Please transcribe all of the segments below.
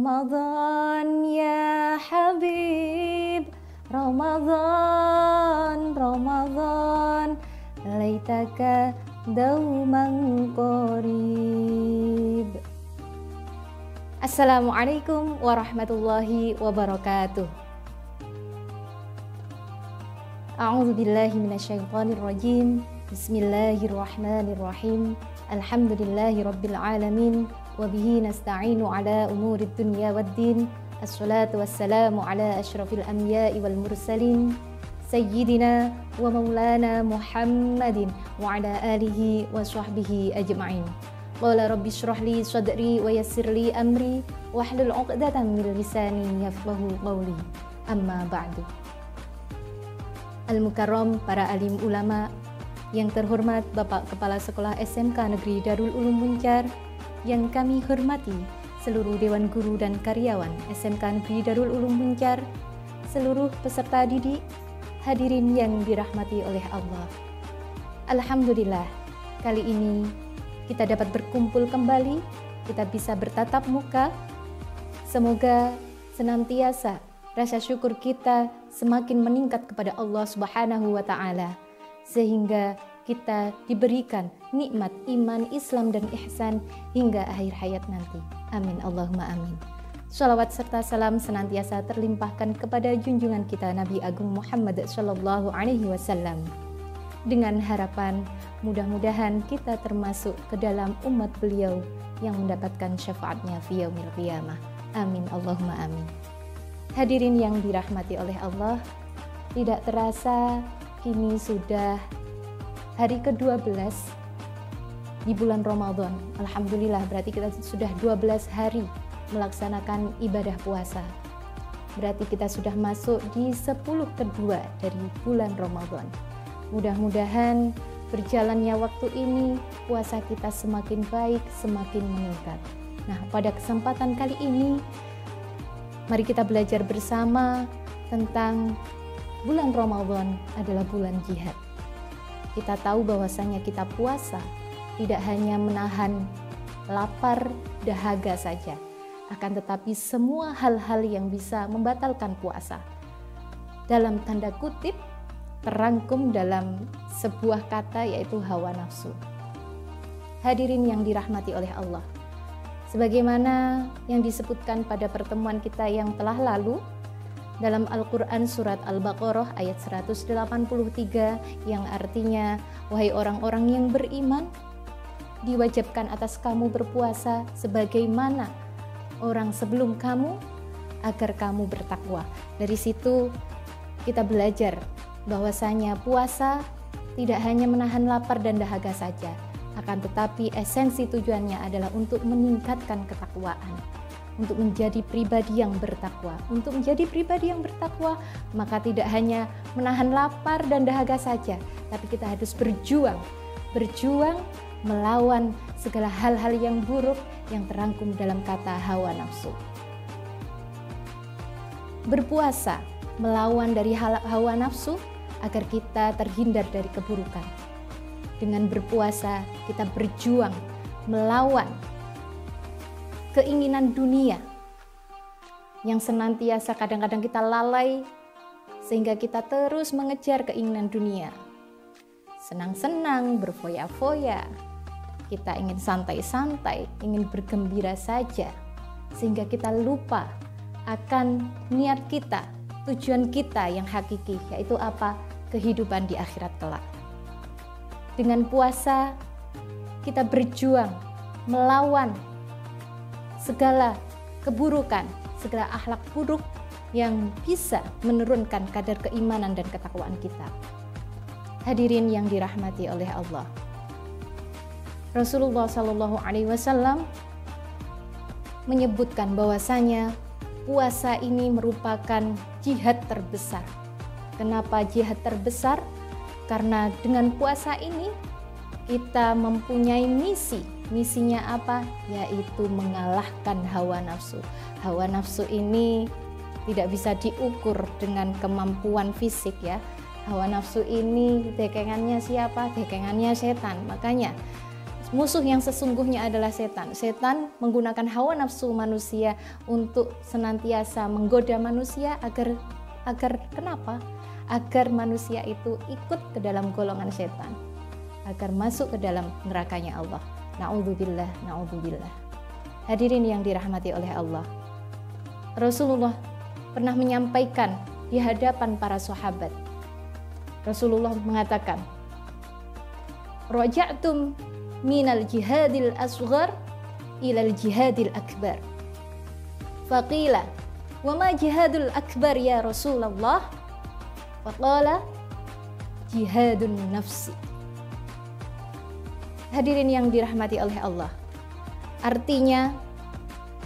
Ramadan ya Habib, Ramadan, Ramadan, laitaka dauman qarib. Assalamualaikum warahmatullahi wabarakatuh. A'udzu billahi minasyaitonir rajim. Bismillahirrahmanirrahim. Alhamdulillahi rabbil alamin. Wabihi nasta'inu ala umurid dunya waddin. Assalatu wassalamu ala asyrafil anbiya'i wal mursalin Sayyidina wa maulana Muhammadin wa ala alihi wa sahbihi ajma'in. Qala rabbi syrah li sadri wa yassir li amri wahlul 'uqdatam min lisani yafqahu qawli. Amma ba'du. Al-Mukarram, para alim ulama, yang terhormat Bapak Kepala Sekolah SMK Negeri Darul Ulum Muncar, yang kami hormati seluruh Dewan Guru dan Karyawan SMK Negeri Darul Ulum Muncar, seluruh peserta didik, hadirin yang dirahmati oleh Allah. Alhamdulillah, kali ini kita dapat berkumpul kembali, kita bisa bertatap muka. Semoga senantiasa rasa syukur kita semakin meningkat kepada Allah Subhanahu wa Ta'ala, sehingga kita diberikan nikmat iman, Islam, dan ihsan hingga akhir hayat nanti. Amin Allahumma amin. Shalawat serta salam senantiasa terlimpahkan kepada junjungan kita Nabi Agung Muhammad Sallallahu Alaihi Wasallam, dengan harapan mudah-mudahan kita termasuk ke dalam umat beliau yang mendapatkan syafaatnya fi yaumil qiyamah. Amin Allahumma amin. Hadirin yang dirahmati oleh Allah, tidak terasa kini sudah hari ke-12 di bulan Ramadan. Alhamdulillah, berarti kita sudah 12 hari melaksanakan ibadah puasa. Berarti kita sudah masuk di 10 kedua dari bulan Ramadan. Mudah-mudahan berjalannya waktu ini puasa kita semakin baik, semakin meningkat. Nah, pada kesempatan kali ini mari kita belajar bersama tentang bulan Ramadan adalah bulan jihad. Kita tahu bahwasanya kita puasa tidak hanya menahan lapar, dahaga saja, akan tetapi semua hal-hal yang bisa membatalkan puasa, dalam tanda kutip, terangkum dalam sebuah kata, yaitu hawa nafsu. Hadirin yang dirahmati oleh Allah, sebagaimana yang disebutkan pada pertemuan kita yang telah lalu, dalam Al-Quran surat Al-Baqarah ayat 183 yang artinya, wahai orang-orang yang beriman, diwajibkan atas kamu berpuasa sebagaimana orang sebelum kamu, agar kamu bertakwa. Dari situ kita belajar bahwasanya puasa tidak hanya menahan lapar dan dahaga saja, akan tetapi esensi tujuannya adalah untuk meningkatkan ketakwaan, untuk menjadi pribadi yang bertakwa. Untuk menjadi pribadi yang bertakwa, maka tidak hanya menahan lapar dan dahaga saja, tapi kita harus berjuang melawan segala hal-hal yang buruk yang terangkum dalam kata hawa nafsu. Berpuasa melawan dari hawa nafsu agar kita terhindar dari keburukan. Dengan berpuasa kita berjuang melawan keinginan dunia yang senantiasa kadang-kadang kita lalai, sehingga kita terus mengejar keinginan dunia. Senang-senang, berfoya-foya, kita ingin santai-santai, ingin bergembira saja, sehingga kita lupa akan niat kita, tujuan kita yang hakiki, yaitu apa? Kehidupan di akhirat kelak. Dengan puasa kita berjuang melawan segala keburukan, segala akhlak buruk yang bisa menurunkan kadar keimanan dan ketakwaan kita. Hadirin yang dirahmati oleh Allah, Rasulullah Shallallahu Alaihi Wasallam menyebutkan bahwasanya puasa ini merupakan jihad terbesar. Kenapa jihad terbesar? Karena dengan puasa ini kita mempunyai misi. Misinya apa? Yaitu mengalahkan hawa nafsu. Hawa nafsu ini tidak bisa diukur dengan kemampuan fisik ya. Hawa nafsu ini dekengannya siapa? Dekengannya setan. Makanya Musuh yang sesungguhnya adalah setan. Setan menggunakan hawa nafsu manusia untuk senantiasa menggoda manusia agar kenapa? Agar manusia itu ikut ke dalam golongan setan, agar masuk ke dalam nerakanya Allah. Na'udzubillah, na'udzubillah. Hadirin yang dirahmati oleh Allah, Rasulullah pernah menyampaikan di hadapan para sahabat. Rasulullah mengatakan, "Raja'tum minal jihadil asghar ilal jihadil akbar." Faqila, "Wa ma jihadul akbar ya Rasulullah?" Faqala, "Jihadun nafsi." Hadirin yang dirahmati oleh Allah, artinya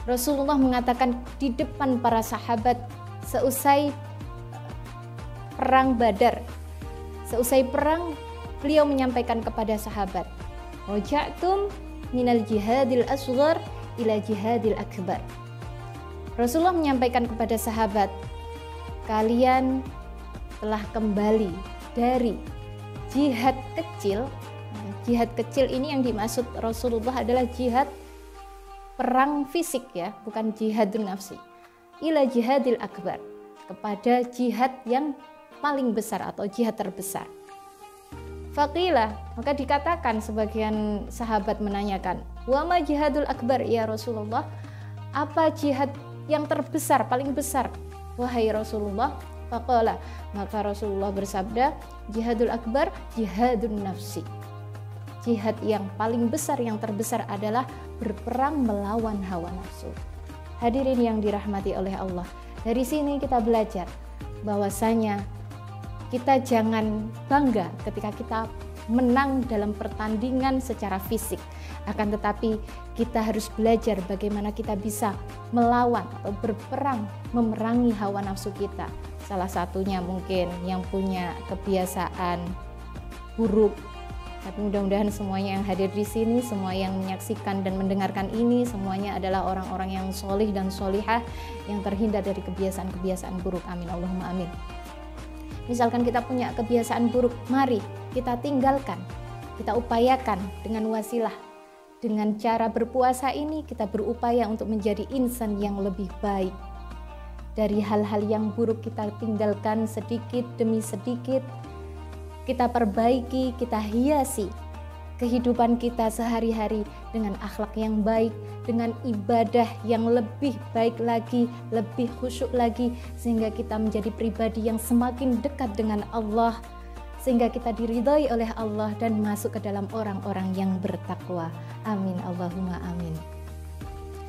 Rasulullah mengatakan di depan para sahabat seusai perang Badar. Seusai perang, beliau menyampaikan kepada sahabat, "Raja'tum minal jihadil asghar ila jihadil akbar." Rasulullah menyampaikan kepada sahabat, kalian telah kembali dari jihad kecil. Jihad kecil ini yang dimaksud Rasulullah adalah jihad perang fisik ya, bukan jihadun nafsi. Ila jihadil akbar, kepada jihad yang paling besar atau jihad terbesar. Faqila, maka dikatakan sebagian sahabat menanyakan, "Wa ma jihadul akbar ya Rasulullah?" Apa jihad yang terbesar, paling besar, wahai Rasulullah? Faqala, maka Rasulullah bersabda, "Jihadul akbar jihadun nafsi." Jihad yang paling besar, yang terbesar adalah berperang melawan hawa nafsu. Hadirin yang dirahmati oleh Allah, dari sini kita belajar bahwasanya kita jangan bangga ketika kita menang dalam pertandingan secara fisik. Akan tetapi kita harus belajar bagaimana kita bisa melawan atau berperang memerangi hawa nafsu kita. Salah satunya mungkin yang punya kebiasaan buruk. Tapi mudah-mudahan semuanya yang hadir di sini, semua yang menyaksikan dan mendengarkan ini, semuanya adalah orang-orang yang solih dan solihah yang terhindar dari kebiasaan-kebiasaan buruk. Amin Allahumma amin. Misalkan kita punya kebiasaan buruk, mari kita tinggalkan, kita upayakan dengan wasilah. Dengan cara berpuasa ini kita berupaya untuk menjadi insan yang lebih baik. Dari hal-hal yang buruk kita tinggalkan sedikit demi sedikit, kita perbaiki, kita hiasi kehidupan kita sehari-hari dengan akhlak yang baik, dengan ibadah yang lebih baik lagi, lebih khusyuk lagi, sehingga kita menjadi pribadi yang semakin dekat dengan Allah, sehingga kita diridhai oleh Allah dan masuk ke dalam orang-orang yang bertakwa. Amin Allahumma amin.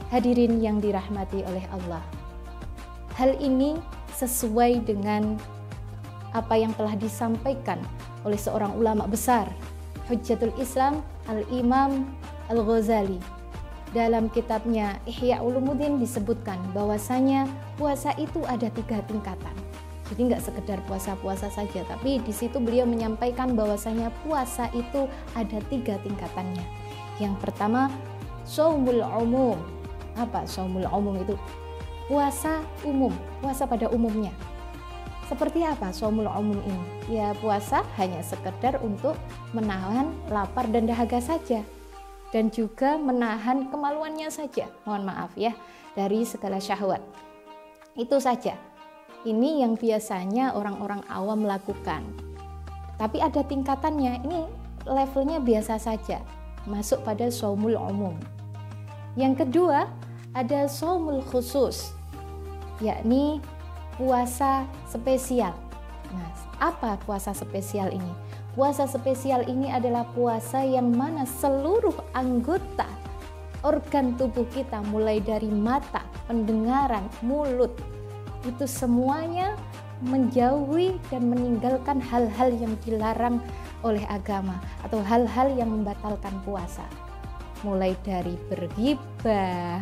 Hadirin yang dirahmati oleh Allah, hal ini sesuai dengan apa yang telah disampaikan oleh seorang ulama besar, Hujjatul Islam Al-Imam Al-Ghazali. Dalam kitabnya Ihya Ulumuddin disebutkan bahwasanya puasa itu ada 3 tingkatan. Jadi nggak sekedar puasa-puasa saja, tapi di situ beliau menyampaikan bahwasanya puasa itu ada 3 tingkatannya. Yang pertama, shaumul umum. Apa shaumul umum itu? Puasa umum, puasa pada umumnya. Seperti apa shaumul umum ini? Ya puasa hanya sekedar untuk menahan lapar dan dahaga saja, dan juga menahan kemaluannya saja, mohon maaf ya, dari segala syahwat. Itu saja. Ini yang biasanya orang-orang awam lakukan. Tapi ada tingkatannya, ini levelnya biasa saja, masuk pada shaumul umum. Yang kedua, ada shaumul khusus, yakni puasa spesial. Nah, apa puasa spesial ini? Puasa spesial ini adalah puasa yang mana seluruh anggota organ tubuh kita, mulai dari mata, pendengaran, mulut, itu semuanya menjauhi dan meninggalkan hal-hal yang dilarang oleh agama atau hal-hal yang membatalkan puasa. Mulai dari berghibah,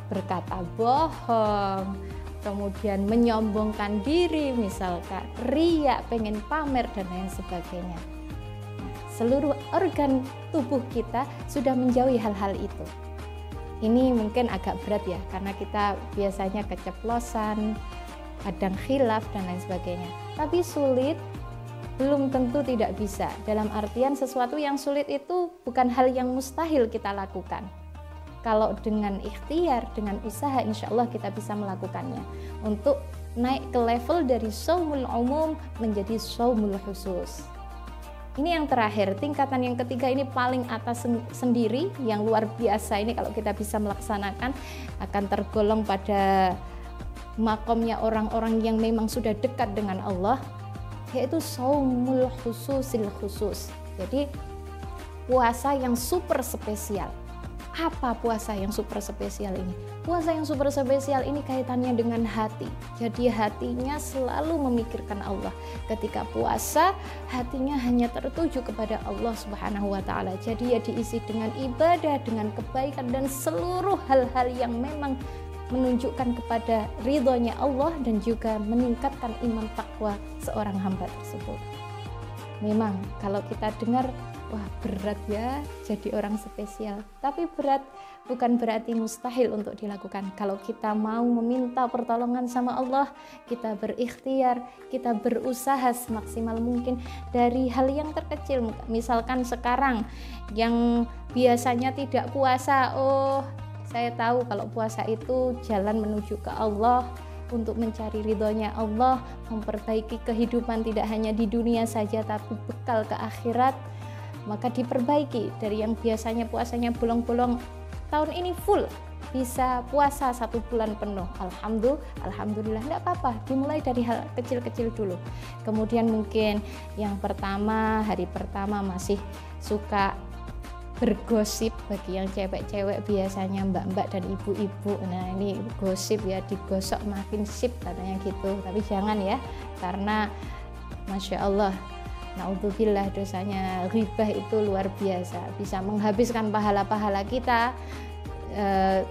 berkata bohong, kemudian menyombongkan diri, misalkan riya, pengen pamer dan lain sebagainya. Seluruh organ tubuh kita sudah menjauhi hal-hal itu. Ini mungkin agak berat ya, karena kita biasanya keceplosan, kadang khilaf dan lain sebagainya. Tapi sulit belum tentu tidak bisa. Dalam artian sesuatu yang sulit itu bukan hal yang mustahil kita lakukan. Kalau dengan ikhtiar, dengan usaha, insya Allah kita bisa melakukannya. Untuk naik ke level dari shaumul umum menjadi shaumul khusus. Ini yang terakhir, tingkatan yang ketiga ini paling atas sendiri, yang luar biasa. Ini kalau kita bisa melaksanakan akan tergolong pada makomnya orang-orang yang memang sudah dekat dengan Allah, yaitu shaumul khususil khusus. Jadi puasa yang super spesial. Apa puasa yang super spesial ini? Puasa yang super spesial ini kaitannya dengan hati. Jadi hatinya selalu memikirkan Allah. Ketika puasa, hatinya hanya tertuju kepada Allah Subhanahu wa taala. Jadi ya diisi dengan ibadah, dengan kebaikan dan seluruh hal-hal yang memang menunjukkan kepada ridhonya Allah dan juga meningkatkan iman takwa seorang hamba tersebut. Memang kalau kita dengar, wah berat ya jadi orang spesial. Tapi berat bukan berarti mustahil untuk dilakukan. Kalau kita mau meminta pertolongan sama Allah, kita berikhtiar, kita berusaha semaksimal mungkin dari hal yang terkecil. Misalkan sekarang yang biasanya tidak puasa, oh saya tahu kalau puasa itu jalan menuju ke Allah, untuk mencari ridhonya Allah, memperbaiki kehidupan tidak hanya di dunia saja tapi bekal ke akhirat. Maka diperbaiki dari yang biasanya puasanya bolong-bolong, tahun ini full bisa puasa 1 bulan penuh. Alhamdulillah, tidak apa-apa, dimulai dari hal kecil-kecil dulu. Kemudian mungkin yang pertama, hari pertama masih suka bergosip, bagi yang cewek-cewek biasanya mbak-mbak dan ibu-ibu, nah ini gosip ya, digosok makin sip katanya gitu. Tapi jangan ya, karena Masya Allah, naudzubillah, dosanya ghibah itu luar biasa, bisa menghabiskan pahala-pahala kita,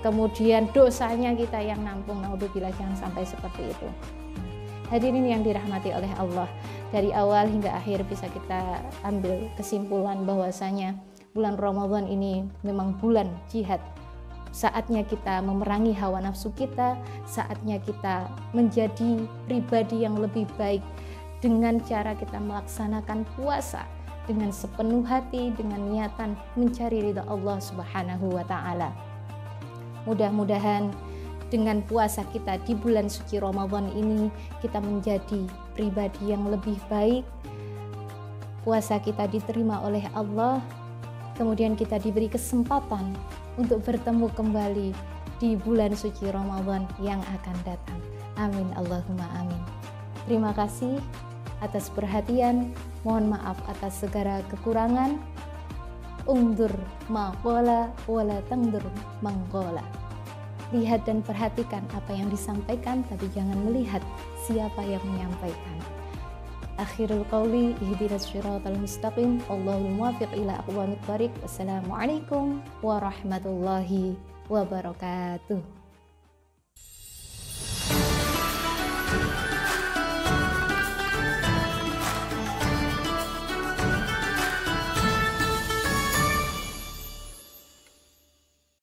kemudian dosanya kita yang nampung. Naudzubillah, jangan sampai seperti itu. Hadirin yang dirahmati oleh Allah, dari awal hingga akhir bisa kita ambil kesimpulan bahwasanya bulan Ramadan ini memang bulan jihad. Saatnya kita memerangi hawa nafsu kita, saatnya kita menjadi pribadi yang lebih baik dengan cara kita melaksanakan puasa dengan sepenuh hati, dengan niatan mencari ridha Allah Subhanahu wa taala. Mudah-mudahan dengan puasa kita di bulan suci Ramadan ini kita menjadi pribadi yang lebih baik. Puasa kita diterima oleh Allah, kemudian kita diberi kesempatan untuk bertemu kembali di bulan suci Ramadan yang akan datang. Amin Allahumma amin. Terima kasih atas perhatian, mohon maaf atas segala kekurangan. Undur ma qala wala tangdur mangqala. Lihat dan perhatikan apa yang disampaikan, tapi jangan melihat siapa yang menyampaikan. Akhirul qawli ihdinas syiratal mustaqim, wallahul muwaffiq ila aqwamit thoriq. Wassalamualaikum warahmatullahi wabarakatuh.